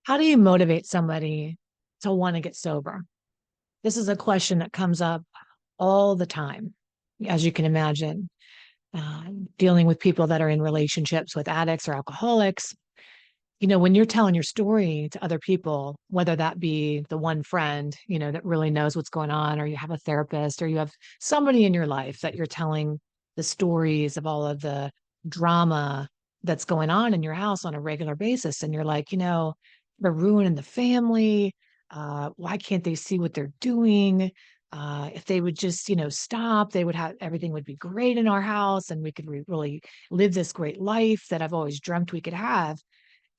How do you motivate somebody to want to get sober? This is a question that comes up all the time, as you can imagine, dealing with people that are in relationships with addicts or alcoholics. When you're telling your story to other people, whether that be the one friend, that really knows what's going on, or you have a therapist, or you have somebody in your life that you're telling the stories of all of the drama that's going on in your house on a regular basis. And you're like, they're ruining the family. Why can't they see what they're doing? If they would just, stop, they would have everything would be great in our house and we could really live this great life that I've always dreamt we could have.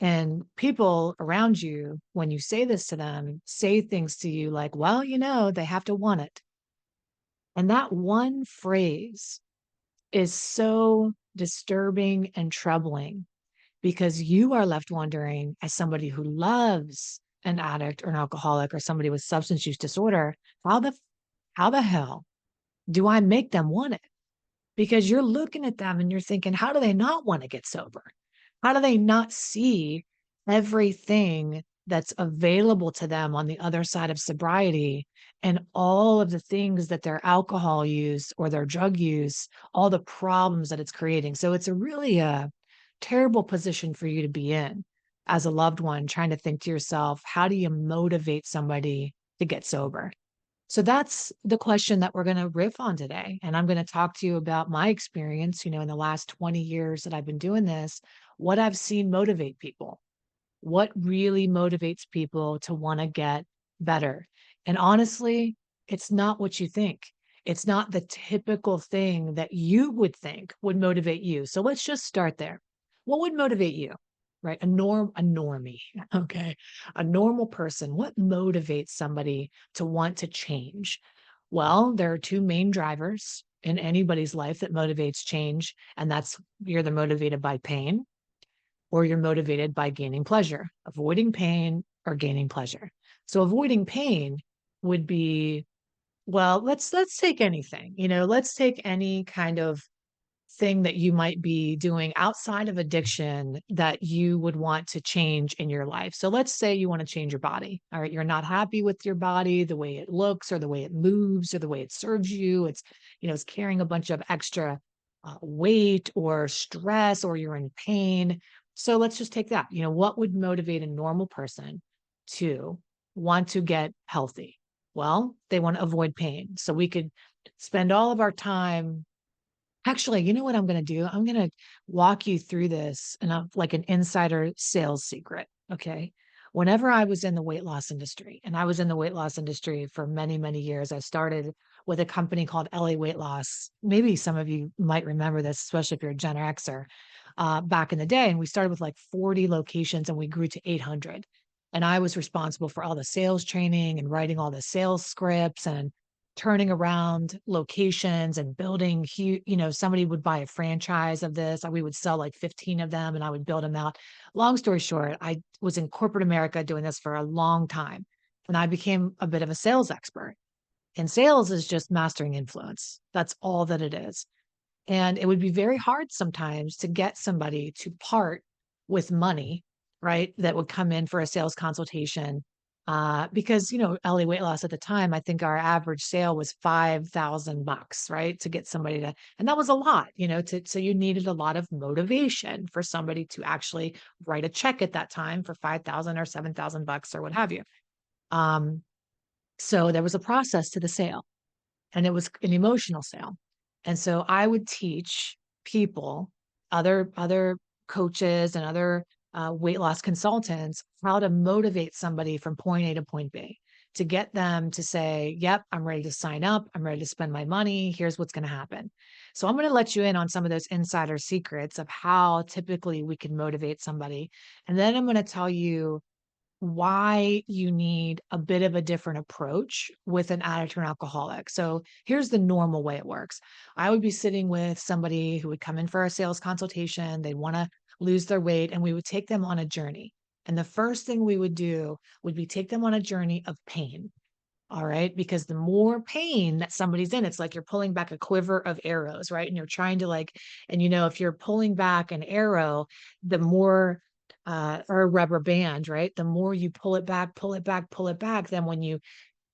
And people around you, when you say this to them, say things to you like, well, they have to want it. And that one phrase is so disturbing and troubling because you are left wondering, as somebody who loves an addict or an alcoholic or somebody with substance use disorder, how the how the hell do I make them want it? Because you're looking at them and you're thinking, how do they not want to get sober? How do they not see everything that's available to them on the other side of sobriety and all of the things that their alcohol use or their drug use, all the problems that it's creating? So it's a really a terrible position for you to be in as a loved one, trying to think to yourself, how do you motivate somebody to get sober? So that's the question that we're going to riff on today. And I'm going to talk to you about my experience, in the last 20 years that I've been doing this, what I've seen motivate people, what really motivates people to want to get better. And honestly, it's not what you think. It's not the typical thing that you would think would motivate you. So let's just start there. What would motivate you? Right? A normie. Okay. A normal person. What motivates somebody to want to change? Well, there are two main drivers in anybody's life that motivates change. And that's you're either motivated by pain or you're motivated by gaining pleasure, avoiding pain or gaining pleasure. So avoiding pain would be, well, let's take anything, let's take any kind of thing that you might be doing outside of addiction that you would want to change in your life. So let's say you want to change your body. All right, you're not happy with your body, the way it looks or the way it moves or the way it serves you. It's carrying a bunch of extra weight or stress or you're in pain. So let's just take that. What would motivate a normal person to want to get healthy? Well, they want to avoid pain. So we could spend all of our time. Actually, you know what I'm gonna do? I'm gonna walk you through this and I'm like an insider sales secret, okay? Whenever I was in the weight loss industry, and I was in the weight loss industry for many, many years, I started with a company called LA Weight Loss. Maybe some of you might remember this, especially if you're a Gen Xer, back in the day. And we started with like 40 locations and we grew to 800. And I was responsible for all the sales training and writing all the sales scripts and turning around locations and building huge, somebody would buy a franchise of this. We would sell like 15 of them and I would build them out. Long story short, I was in corporate America doing this for a long time. And I became a bit of a sales expert. And sales is just mastering influence. That's all that it is. And it would be very hard sometimes to get somebody to part with money, right? That would come in for a sales consultation. Because LA Weight Loss at the time, I think our average sale was $5,000, right? To get somebody to, and that was a lot, so you needed a lot of motivation for somebody to actually write a check at that time for 5,000 or $7,000 or what have you. Um, so there was a process to the sale and it was an emotional sale. And so I would teach people, other coaches and other weight loss consultants, how to motivate somebody from point A to point B to get them to say, yep, I'm ready to sign up. I'm ready to spend my money. Here's what's going to happen. So I'm going to let you in on some of those insider secrets of how typically we can motivate somebody. And then I'm going to tell you why you need a bit of a different approach with an addict or an alcoholic. So here's the normal way it works. I would be sitting with somebody who would come in for a sales consultation. They'd want to lose their weight, and we would take them on a journey. And the first thing we would do would be take them on a journey of pain. All right. Because the more pain that somebody's in, it's like you're pulling back a quiver of arrows, right? And you're trying to if you're pulling back an arrow, the more or a rubber band, right? The more you pull it back, pull it back, pull it back, then when you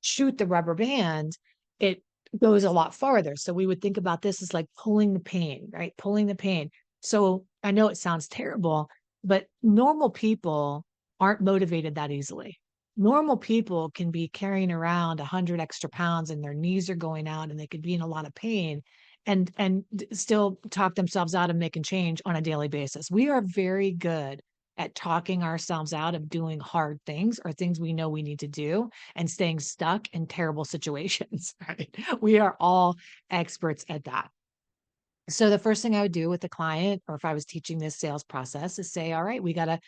shoot the rubber band, it goes a lot farther. So we would think about this as like pulling the pain, right? Pulling the pain. So I know it sounds terrible, but normal people aren't motivated that easily. Normal people can be carrying around 100 extra pounds and their knees are going out and they could be in a lot of pain and still talk themselves out of making change on a daily basis. We are very good at talking ourselves out of doing hard things or things we know we need to do and staying stuck in terrible situations, right? We are all experts at that. So the first thing I would do with the client, or if I was teaching this sales process, is say, all right, we gotta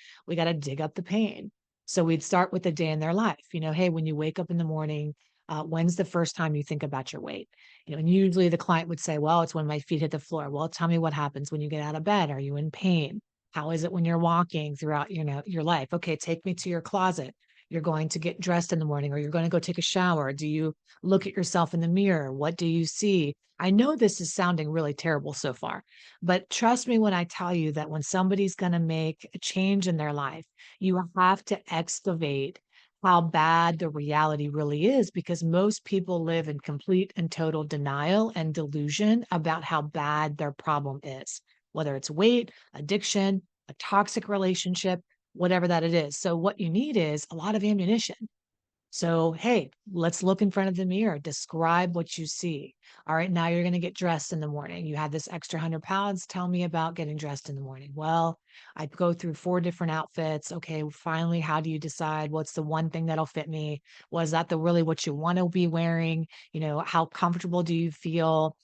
dig up the pain. So we'd start with the day in their life. Hey, when you wake up in the morning, when's the first time you think about your weight? And usually the client would say, well, it's when my feet hit the floor. Well, tell me what happens when you get out of bed. Are you in pain? How is it when you're walking throughout, your life? Okay, take me to your closet. You're going to get dressed in the morning, or you're going to go take a shower. Do you look at yourself in the mirror? What do you see? I know this is sounding really terrible so far, but trust me when I tell you that when somebody's going to make a change in their life, you have to excavate how bad the reality really is, because most people live in complete and total denial and delusion about how bad their problem is, whether it's weight, addiction, a toxic relationship, whatever that it is. So what you need is a lot of ammunition. So, hey, let's look in front of the mirror. Describe what you see. All right, now you're going to get dressed in the morning. You have this extra 100 pounds. Tell me about getting dressed in the morning. Well, I go through 4 different outfits. Okay, finally, how do you decide what's the one thing that'll fit me? Was that the really what you want to be wearing? How comfortable do you feel?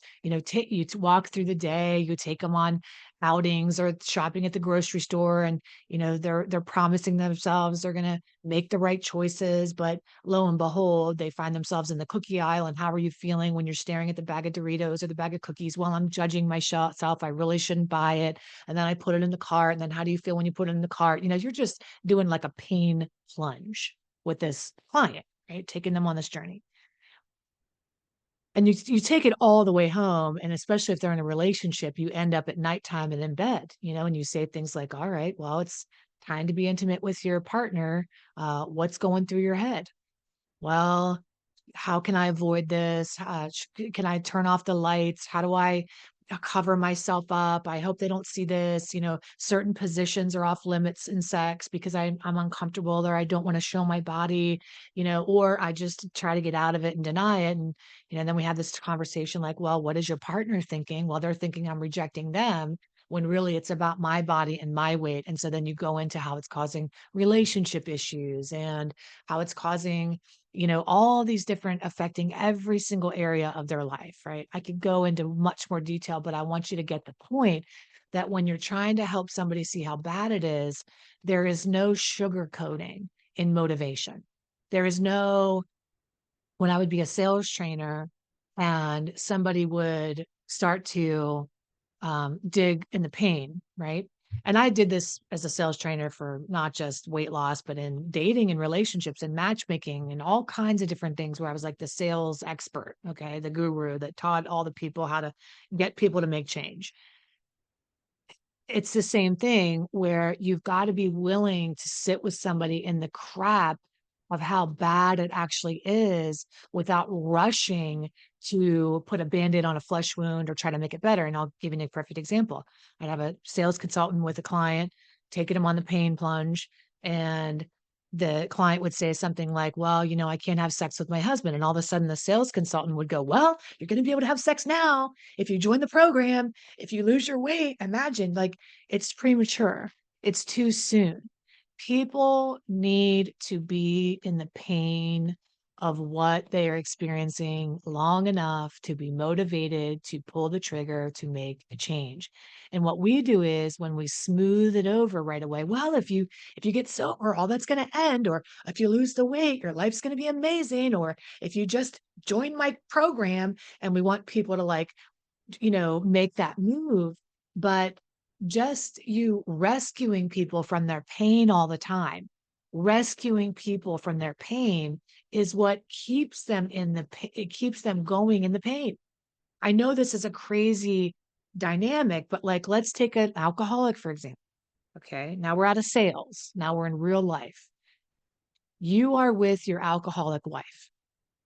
Take you to walk through the day. You take them on outings or shopping at the grocery store, and they're promising themselves they're going to make the right choices, but lo and behold, they find themselves in the cookie aisle. And how are you feeling when you're staring at the bag of Doritos or the bag of cookies? Well, I'm judging myself. I really shouldn't buy it. And then I put it in the cart. And then how do you feel when you put it in the cart? You're just doing like a pain plunge with this client, right? Taking them on this journey. And you take it all the way home, and especially if they're in a relationship, you end up at nighttime and in bed, and you say things like, all right, well, it's time to be intimate with your partner. What's going through your head? Well, how can I avoid this? Can I turn off the lights? How do I cover myself up? I hope they don't see this. Certain positions are off limits in sex because I'm uncomfortable, or I don't want to show my body, or I just try to get out of it and deny it. And, then we have this conversation like, well, what is your partner thinking? Well, they're thinking I'm rejecting them, when really it's about my body and my weight. And so then you go into how it's causing relationship issues and how it's causing all these different affecting every single area of their life, right? I could go into much more detail, but I want you to get the point that when you're trying to help somebody see how bad it is, there is no sugarcoating in motivation. There is no, when I would be a sales trainer and somebody would start to dig in the pain, right? And I did this as a sales trainer for not just weight loss, but in dating and relationships and matchmaking and all kinds of different things where I was like the sales expert, okay, the guru that taught all the people how to get people to make change. It's the same thing where you've got to be willing to sit with somebody in the crap of how bad it actually is without rushing to put a band-aid on a flesh wound or try to make it better. And I'll give you a perfect example. I'd have a sales consultant with a client, taking him on the pain plunge, and the client would say something like, well, I can't have sex with my husband. And all of a sudden the sales consultant would go, well, you're going to be able to have sex now if you join the program, if you lose your weight. Imagine, like, it's premature. It's too soon. People need to be in the pain of what they are experiencing long enough to be motivated to pull the trigger to make a change. And what we do is when we smooth it over right away, well, if you get sober, all that's going to end, or if you lose the weight, your life's going to be amazing, or if you just join my program, and we want people to like make that move. But just you rescuing people from their pain all the time, rescuing people from their pain is what keeps them it keeps them going in the pain. I know this is a crazy dynamic, but like, let's take an alcoholic, for example. Okay. Now we're out of sales. Now we're in real life. You are with your alcoholic wife.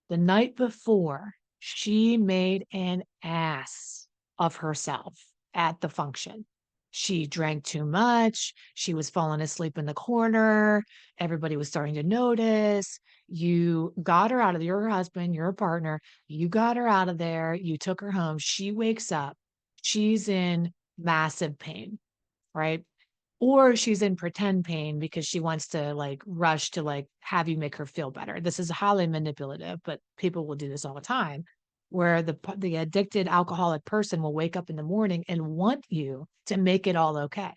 The night before, she made an ass of herself at the function. She drank too much. She was falling asleep in the corner. Everybody was starting to notice. You got her out of your husband, your partner. You got her out of there. You took her home. She wakes up. She's in massive pain, right? Or she's in pretend pain because she wants to like rush to like have you make her feel better. This is highly manipulative, but people will do this all the time where the addicted alcoholic person will wake up in the morning and want you to make it all okay.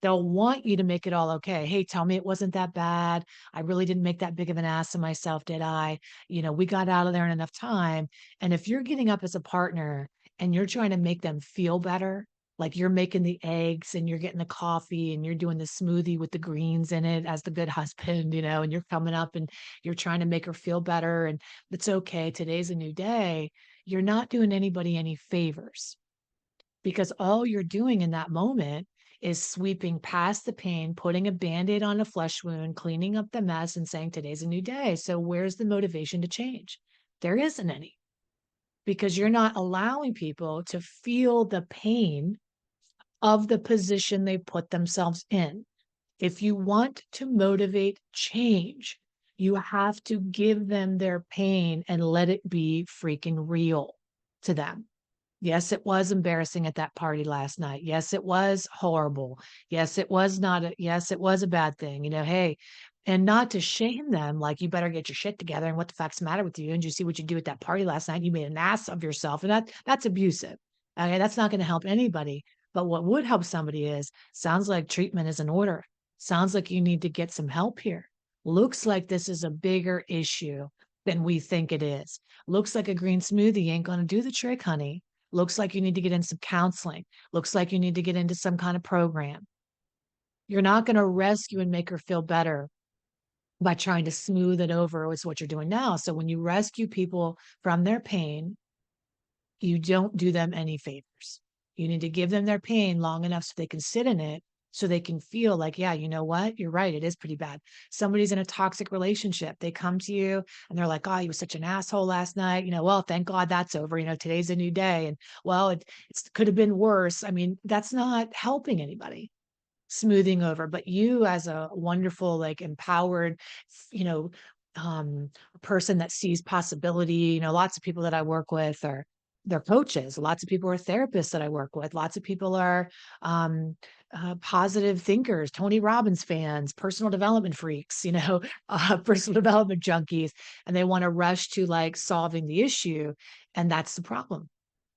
They'll want you to make it all okay. Hey, tell me it wasn't that bad. I really didn't make that big of an ass of myself, did I? We got out of there in enough time. And if you're getting up as a partner and you're trying to make them feel better, like you're making the eggs and you're getting the coffee and you're doing the smoothie with the greens in it as the good husband, and you're coming up and you're trying to make her feel better and it's okay. Today's a new day. You're not doing anybody any favors because all you're doing in that moment is sweeping past the pain, putting a band-aid on a flesh wound, cleaning up the mess and saying today's a new day. So where's the motivation to change? There isn't any because you're not allowing people to feel the pain of the position they put themselves in. If you want to motivate change, you have to give them their pain and let it be freaking real to them. Yes, it was embarrassing at that party last night. Yes, it was horrible. Yes, it was not a yes, it was a bad thing. Hey, and not to shame them, like you better get your shit together and what the fuck's the matter with you? And you see what you do at that party last night? You made an ass of yourself. And that's abusive. Okay, that's not going to help anybody. But what would help somebody is sounds like treatment is in order. Sounds like you need to get some help here. Looks like this is a bigger issue than we think it is. Looks like a green smoothie ain't going to do the trick, honey. Looks like you need to get in some counseling. Looks like you need to get into some kind of program. You're not going to rescue and make her feel better by trying to smooth it over is what you're doing now. So when you rescue people from their pain, you don't do them any favors. You need to give them their pain long enough so they can sit in it, so they can feel like, yeah, you know what? You're right. It is pretty bad. Somebody's in a toxic relationship. They come to you and they're like, oh, you was such an asshole last night. Well, thank God that's over. Today's a new day. And well, it could have been worse. I mean, that's not helping anybody smoothing over, but you as a wonderful, like empowered, you know, person that sees possibility, lots of people that I work with are they're coaches. Lots of people are therapists that I work with. Lots of people are um, positive thinkers, Tony Robbins fans, personal development freaks, personal development junkies, and they want to rush to like solving the issue. And that's the problem.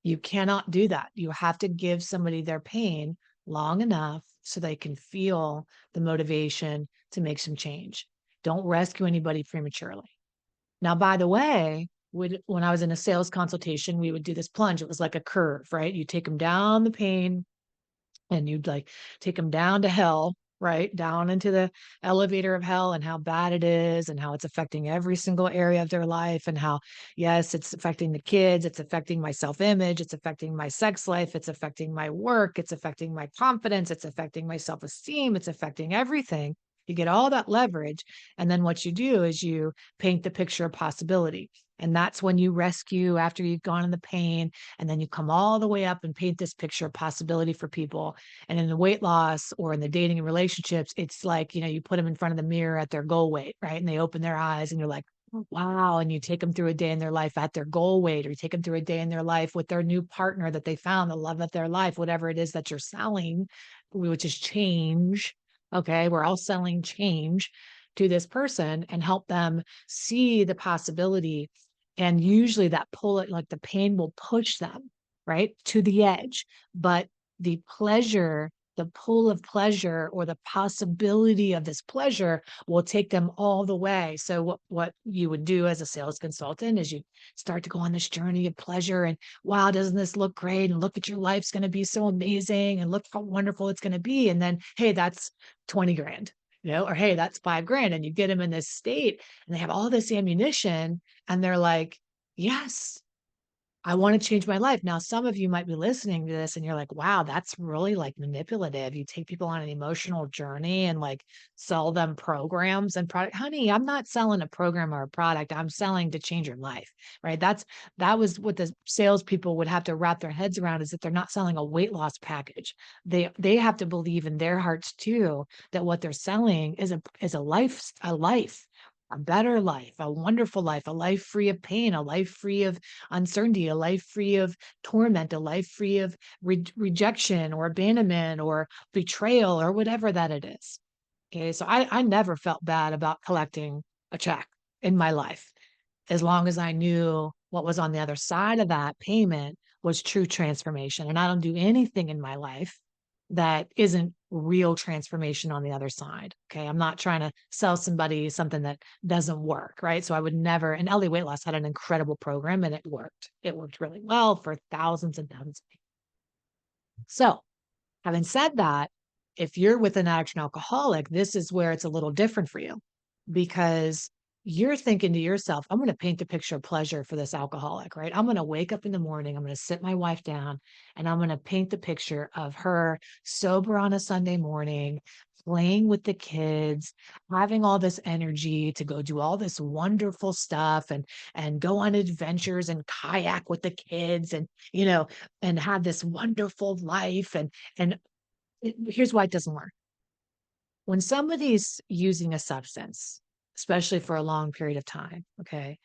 You cannot do that. You have to give somebody their pain long enough so they can feel the motivation to make some change. Don't rescue anybody prematurely. Now, by the way, when I was in a sales consultation, we would do this plunge. It was like a curve, right? You take them down the pain and you'd like take them down to hell, right? Down into the elevator of hell and how bad it is and how it's affecting every single area of their life and how, yes, it's affecting the kids, it's affecting my self-image, it's affecting my sex life, it's affecting my work, it's affecting my confidence, it's affecting my self-esteem, it's affecting everything. You get all that leverage. And then what you do is you paint the picture of possibility. And that's when you rescue after you've gone in the pain. And then you come all the way up and paint this picture of possibility for people. And in the weight loss or in the dating and relationships, it's like, you put them in front of the mirror at their goal weight, right? And they open their eyes and you're like, "Oh, wow." And you take them through a day in their life at their goal weight, or you take them through a day in their life with their new partner that they found, the love of their life, whatever it is that you're selling, which is change. Okay. We're all selling change to this person and help them see the possibility. And usually that pull it like the pain will push them right to the edge. But the pleasure, the pull of pleasure or the possibility of this pleasure will take them all the way. So what you would do as a sales consultant is you start to go on this journey of pleasure and wow, doesn't this look great? And look at your life's going to be so amazing and look how wonderful it's going to be. And then, hey, that's 20 grand. Or hey, that's 5 grand. And you get them in this state and they have all this ammunition and they're like, yes, I want to change my life. Now, some of you might be listening to this and you're like, wow, that's really like manipulative. You take people on an emotional journey and like sell them programs and product. Honey, I'm not selling a program or a product. I'm selling to change your life, right? That was what the salespeople would have to wrap their heads around, is that they're not selling a weight loss package. They have to believe in their hearts too that what they're selling is a life, a better life, a wonderful life, a life free of pain, a life free of uncertainty, a life free of torment, a life free of rejection or abandonment or betrayal or whatever that it is. Okay. So I never felt bad about collecting a check in my life, as long as I knew what was on the other side of that payment was true transformation. And I don't do anything in my life that isn't real transformation on the other side. Okay. I'm not trying to sell somebody something that doesn't work. Right. So I would never, and LA Weight Loss had an incredible program and it worked. It worked really well for thousands and thousands of people. So having said that, if you're with an addict and alcoholic, this is where it's a little different for you, because you're thinking to yourself, I'm going to paint the picture of pleasure for this alcoholic, right? I'm going to wake up in the morning, I'm going to sit my wife down, and I'm going to paint the picture of her sober on a Sunday morning, playing with the kids, having all this energy to go do all this wonderful stuff and go on adventures and kayak with the kids and and have this wonderful life and here's why it doesn't work. When somebody's using a substance, especially for a long period of time, okay,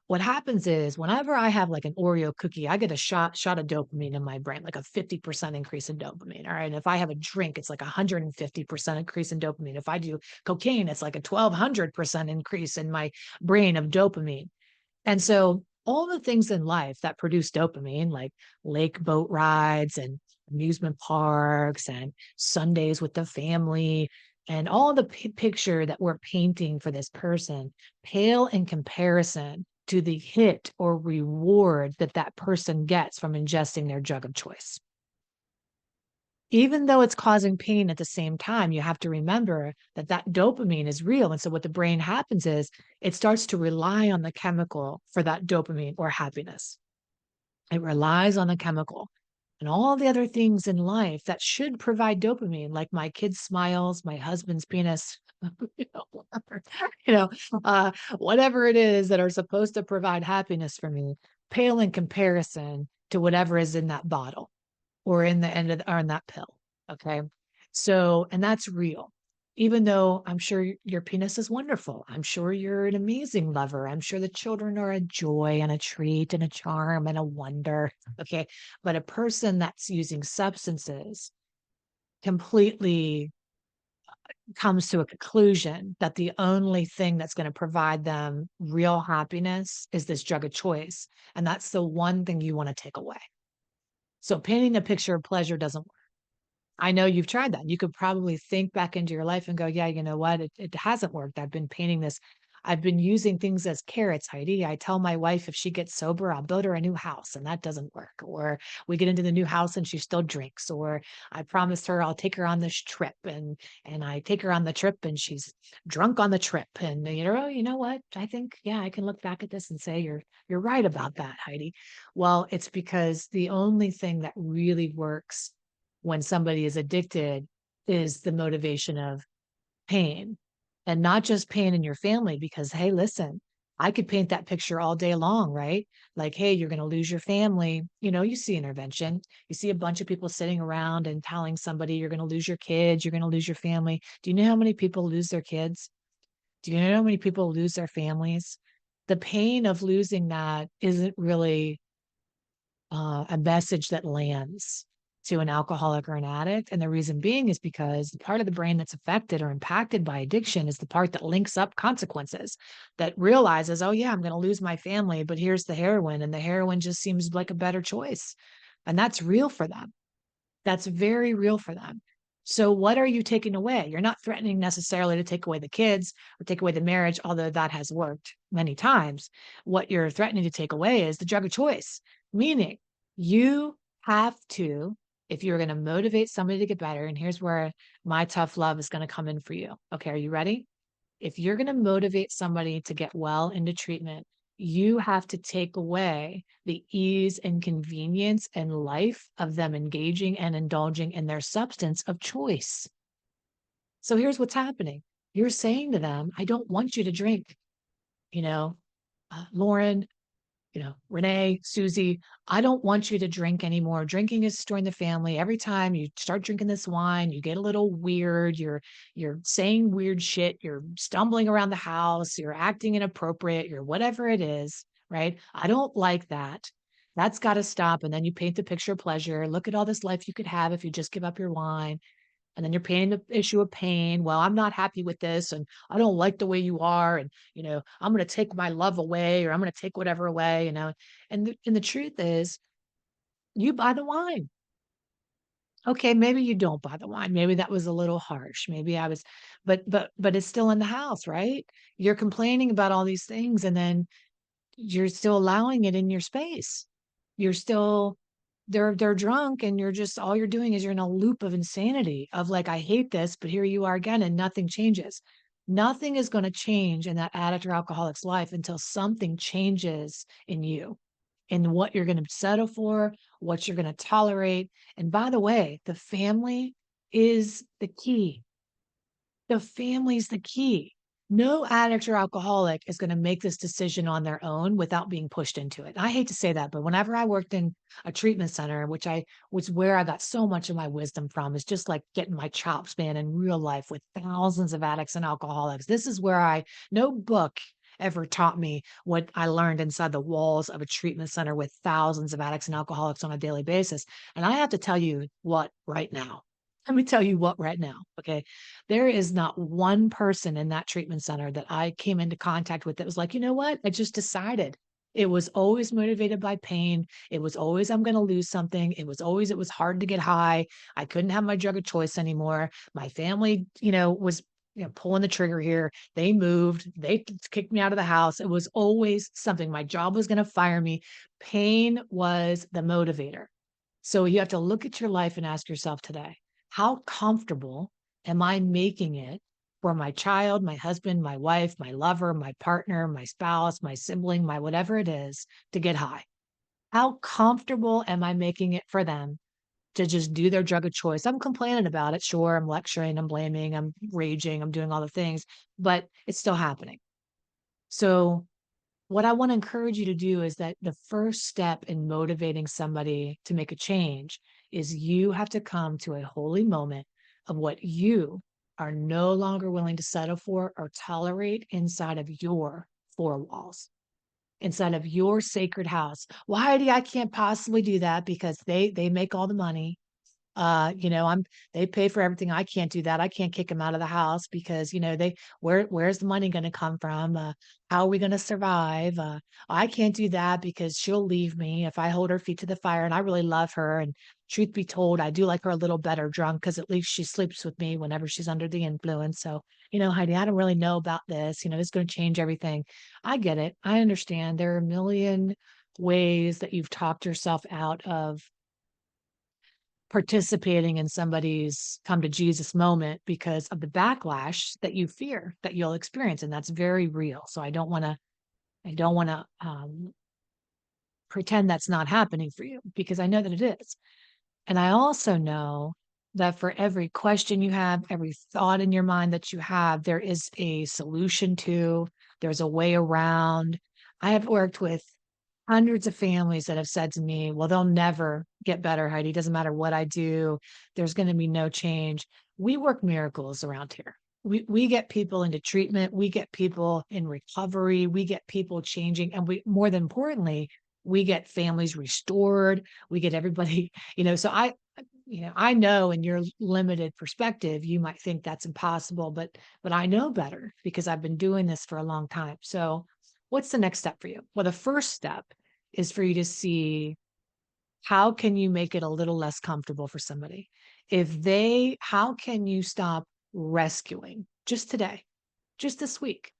what happens is whenever I have like an Oreo cookie, I get a shot of dopamine in my brain, like a 50% increase in dopamine. All right. And if I have a drink, it's like 150% increase in dopamine. If I do cocaine, it's like a 1200% increase in my brain of dopamine. And so all the things in life that produce dopamine, like lake boat rides and amusement parks and Sundays with the family, and all the picture that we're painting for this person, pale in comparison to the hit or reward that that person gets from ingesting their drug of choice. Even though it's causing pain at the same time, you have to remember that that dopamine is real. And so what the brain happens is it starts to rely on the chemical for that dopamine or happiness. It relies on the chemical and all the other things in life that should provide dopamine, like my kids' smiles, my husband's penis, whatever, you know, whatever it is that are supposed to provide happiness for me, pale in comparison to whatever is in that bottle or in the end of or in that pill. Okay. So, and that's real. Even though I'm sure your penis is wonderful. I'm sure you're an amazing lover. I'm sure the children are a joy and a treat and a charm and a wonder. Okay. But a person that's using substances completely comes to a conclusion that the only thing that's going to provide them real happiness is this drug of choice. And that's the one thing you want to take away. So painting a picture of pleasure doesn't. I know you've tried that. You could probably think back into your life and go, yeah, you know what? It hasn't worked. I've been painting this. I've been using things as carrots, Heidi. I tell my wife if she gets sober, I'll build her a new house, and that doesn't work. Or we get into the new house and she still drinks. Or I promised her I'll take her on this trip, and I take her on the trip and she's drunk on the trip. And you know what? I think, yeah, I can look back at this and say you're right about that, Heidi. Well, it's because the only thing that really works when somebody is addicted is the motivation of pain, and not just pain in your family. Because, hey, listen, I could paint that picture all day long, right? Like, hey, you're going to lose your family. You see intervention. You see a bunch of people sitting around and telling somebody you're going to lose your kids, you're going to lose your family. Do you know how many people lose their kids? Do you know how many people lose their families? The pain of losing that isn't really a message that lands to an alcoholic or an addict. And the reason being is because the part of the brain that's affected or impacted by addiction is the part that links up consequences, that realizes, oh, yeah, I'm going to lose my family, but here's the heroin. And the heroin just seems like a better choice. And that's real for them. That's very real for them. So, what are you taking away? You're not threatening necessarily to take away the kids or take away the marriage, although that has worked many times. What you're threatening to take away is the drug of choice, meaning you have to, if you're going to motivate somebody to get better, and here's where my tough love is going to come in for you. Okay, are you ready? If you're going to motivate somebody to get well into treatment, You have to take away the ease and convenience and life of them engaging and indulging in their substance of choice. So here's what's happening. You're saying to them, I don't want you to drink, you know, Lauren, Renee, Susie, I don't want you to drink anymore. Drinking is destroying the family. Every time you start drinking this wine, you get a little weird. You're saying weird shit. You're stumbling around the house. You're acting inappropriate. You're whatever it is, right? I don't like that. That's got to stop. And then you paint the picture of pleasure. Look at all this life you could have if you just give up your wine. And then you're painting the issue of pain. Well, I'm not happy with this, and I don't like the way you are, and I'm going to take my love away, or I'm going to take whatever away. And the truth is, you buy the wine. Okay, maybe you don't buy the wine. Maybe that was a little harsh. Maybe I was, but it's still in the house, right? You're complaining about all these things, and then you're still allowing it in your space. You're still they're drunk and you're just all you're doing is you're in a loop of insanity of like, I hate this, but here you are again and nothing changes. Nothing is going to change in that addict or alcoholic's life until something changes in you, in what you're going to settle for, what you're going to tolerate. And by the way, the family is the key. The family's the key. No addict or alcoholic is going to make this decision on their own without being pushed into it. I hate to say that, but whenever I worked in a treatment center, which I was where I got so much of my wisdom from, is just like getting my chops, man, in real life with thousands of addicts and alcoholics. This is where no book ever taught me what I learned inside the walls of a treatment center with thousands of addicts and alcoholics on a daily basis. And I have to tell you what right now. Let me tell you what right now, okay? There is not one person in that treatment center that I came into contact with that was like, you know what? I just decided. It was always motivated by pain. It was always, I'm going to lose something. It was always, it was hard to get high. I couldn't have my drug of choice anymore. My family, was, pulling the trigger here. They moved. They kicked me out of the house. It was always something. My job was going to fire me. Pain was the motivator. So you have to look at your life and ask yourself today, how comfortable am I making it for my child, my husband, my wife, my lover, my partner, my spouse, my sibling, my whatever it is to get high? How comfortable am I making it for them to just do their drug of choice? I'm complaining about it. Sure, I'm lecturing, I'm blaming, I'm raging, I'm doing all the things, but it's still happening. So what I want to encourage you to do is that the first step in motivating somebody to make a change is you have to come to a holy moment of what you are no longer willing to settle for or tolerate inside of your four walls, inside of your sacred house. Well, Heidi, I can't possibly do that because they make all the money. They pay for everything. I can't do that. I can't kick them out of the house because, where's the money going to come from? How are we going to survive? I can't do that because she'll leave me if I hold her feet to the fire. And I really love her. And truth be told, I do like her a little better drunk because at least she sleeps with me whenever she's under the influence. So, Heidi, I don't really know about this. It's going to change everything. I get it. I understand. There are a million ways that you've talked yourself out of participating in somebody's come to Jesus moment because of the backlash that you fear that you'll experience. And that's very real. So I don't want to pretend that's not happening for you because I know that it is. And I also know that for every question you have, every thought in your mind that you have, there is a solution to, there's a way around. I have worked with hundreds of families that have said to me, well, they'll never get better, Heidi. Doesn't matter what I do, there's going to be no change. We work miracles around here. We get people into treatment, we get people in recovery, we get people changing, and we more than importantly, we get families restored, we get everybody, so I know in your limited perspective, you might think that's impossible, but I know better because I've been doing this for a long time. So what's the next step for you? Well, the first step is for you to see how can you make it a little less comfortable for somebody? How can you stop rescuing just today, just this week?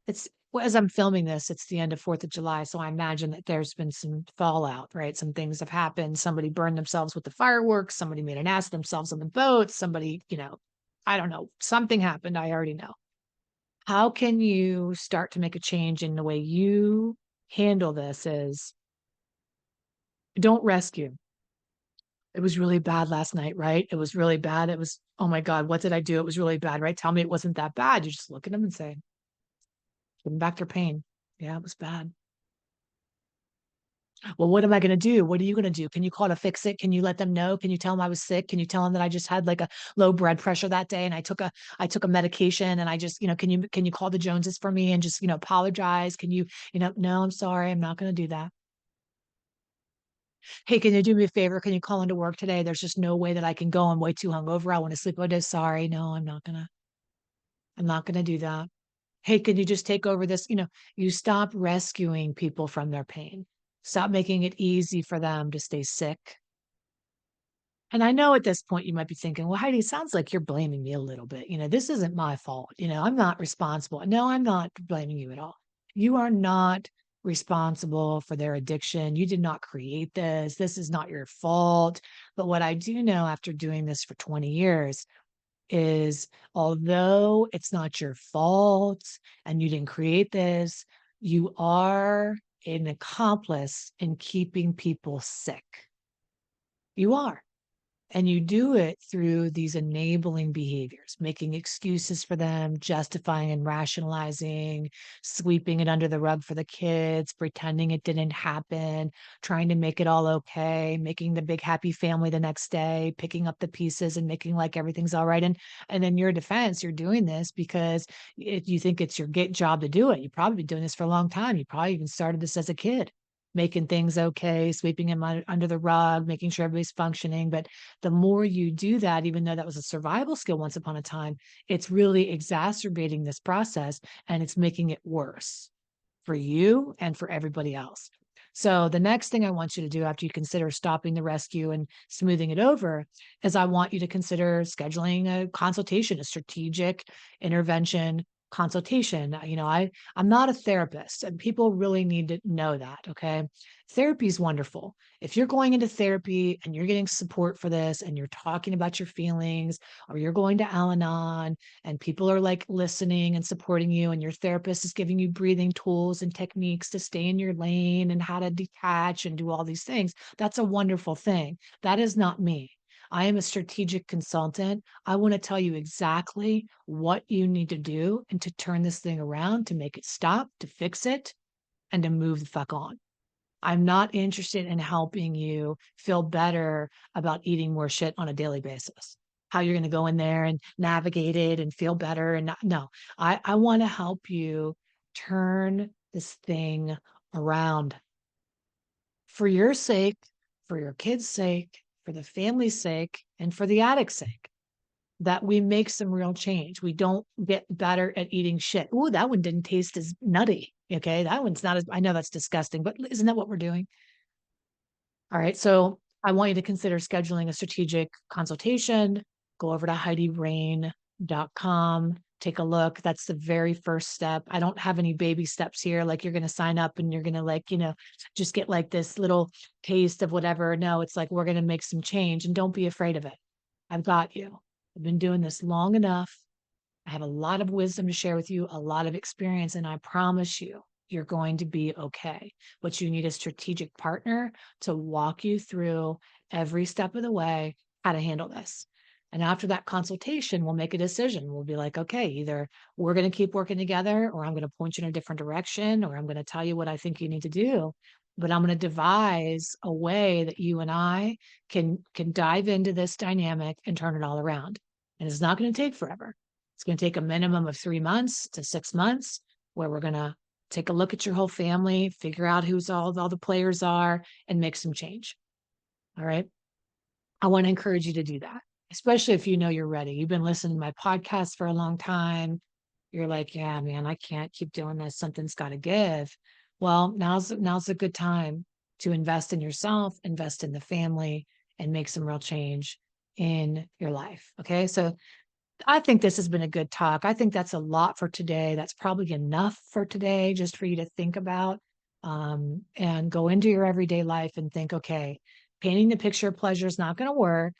As I'm filming this, it's the end of 4th of July. So I imagine that there's been some fallout, right? Some things have happened. Somebody burned themselves with the fireworks. Somebody made an ass of themselves on the boat. Somebody, I don't know, something happened. I already know. How can you start to make a change in the way you handle this is don't rescue. It was really bad last night, right? It was really bad. It was, oh my God, what did I do? It was really bad, right? Tell me it wasn't that bad. You just look at them and say, give them back their pain. Yeah, it was bad. Well, what am I going to do? What are you going to do? Can you call to fix it? Can you let them know? Can you tell them I was sick? Can you tell them that I just had like a low blood pressure that day and I took a medication and I just, can you call the Joneses for me and just, apologize? Can you, no, I'm sorry. I'm not going to do that. Hey, can you do me a favor? Can you call into work today? There's just no way that I can go. I'm way too hungover. I want to sleep all day. Sorry. No, I'm not gonna do that. Hey, can you just take over this? You stop rescuing people from their pain. Stop making it easy for them to stay sick. And I know at this point you might be thinking, well, Heidi, it sounds like you're blaming me a little bit. This isn't my fault. I'm not responsible. No, I'm not blaming you at all. You are not responsible for their addiction. You did not create this. This is not your fault. But what I do know after doing this for 20 years is although it's not your fault and you didn't create this, you are an accomplice in keeping people sick. You are. And you do it through these enabling behaviors, making excuses for them, justifying and rationalizing, sweeping it under the rug for the kids, pretending it didn't happen, trying to make it all okay, making the big happy family the next day, picking up the pieces and making like everything's all right. And in your defense, you're doing this because you think it's your job to do it. You've probably been doing this for a long time. You probably even started this as a kid, making things okay, sweeping them under the rug, making sure everybody's functioning. But the more you do that, even though that was a survival skill once upon a time, it's really exacerbating this process and it's making it worse for you and for everybody else. So the next thing I want you to do after you consider stopping the rescue and smoothing it over is I want you to consider scheduling a consultation, a strategic intervention consultation. I'm not a therapist and people really need to know that. Okay. Therapy is wonderful. If you're going into therapy and you're getting support for this and you're talking about your feelings, or you're going to Al-Anon and people are like listening and supporting you, and your therapist is giving you breathing tools and techniques to stay in your lane and how to detach and do all these things, that's a wonderful thing. That is not me. I am a strategic consultant. I want to tell you exactly what you need to do and to turn this thing around, to make it stop, to fix it, and to move the fuck on. I'm not interested in helping you feel better about eating more shit on a daily basis. How you're going to go in there and navigate it and feel better. And no, I want to help you turn this thing around for your sake, for your kids' sake, for the family's sake, and for the addict's sake. That we make some real change. We don't get better at eating shit. Ooh, that one didn't taste as nutty. Okay. That one's not as, I know that's disgusting, but isn't that what we're doing? All right. So I want you to consider scheduling a strategic consultation. Go over to HeidiRain.com. Take a look. That's the very first step. I don't have any baby steps here. Like you're going to sign up and you're going to just get like this little taste of whatever. No, it's like, we're going to make some change and don't be afraid of it. I've got you. I've been doing this long enough. I have a lot of wisdom to share with you, a lot of experience, and I promise you, you're going to be okay. But you need a strategic partner to walk you through every step of the way how to handle this. And after that consultation, we'll make a decision. We'll be like, okay, either we're going to keep working together, or I'm going to point you in a different direction, or I'm going to tell you what I think you need to do. But I'm going to devise a way that you and I can dive into this dynamic and turn it all around. And it's not going to take forever. It's going to take a minimum of 3 months to 6 months, where we're going to take a look at your whole family, figure out who's all the players are, and make some change. All right. I want to encourage you to do that, especially if you know you're ready. You've been listening to my podcast for a long time. You're like, yeah, man, I can't keep doing this. Something's got to give. Well, now's a good time to invest in yourself, invest in the family, and make some real change in your life. Okay. So I think this has been a good talk. I think that's a lot for today. That's probably enough for today, just for you to think about, and go into your everyday life and think, okay, painting the picture of pleasure is not going to work.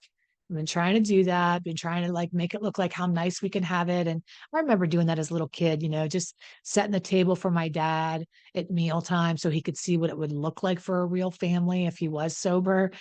I've been trying to do that, been trying to like make it look like how nice we can have it. And I remember doing that as a little kid, just setting the table for my dad at mealtime so he could see what it would look like for a real family if he was sober,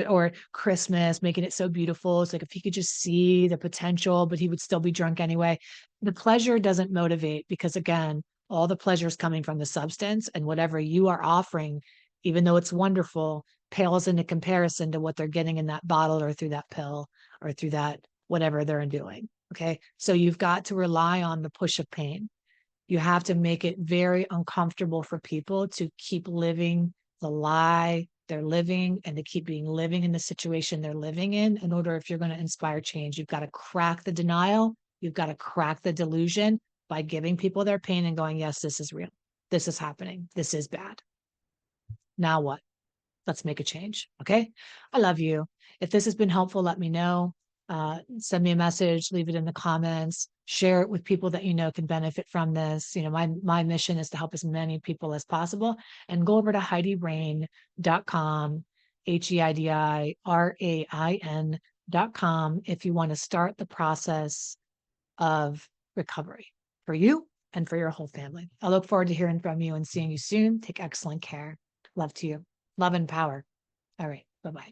or Christmas, making it so beautiful. It's like if he could just see the potential, but he would still be drunk anyway. The pleasure doesn't motivate because, again, all the pleasure is coming from the substance, and whatever you are offering, even though it's wonderful, pales into comparison to what they're getting in that bottle or through that pill or through that whatever they're doing. Okay. So you've got to rely on the push of pain. You have to make it very uncomfortable for people to keep living the lie they're living and to keep being living in the situation they're living in order, if you're going to inspire change, you've got to crack the denial. You've got to crack the delusion by giving people their pain and going, yes, this is real. This is happening. This is bad. Now what? Let's make a change. Okay. I love you. If this has been helpful, let me know. Send me a message, leave it in the comments, share it with people that you know can benefit from this. My mission is to help as many people as possible. And go over to HeidiRain.com, HeidiRain.com, if you want to start the process of recovery for you and for your whole family. I look forward to hearing from you and seeing you soon. Take excellent care. Love to you. Love and power. All right. Bye-bye.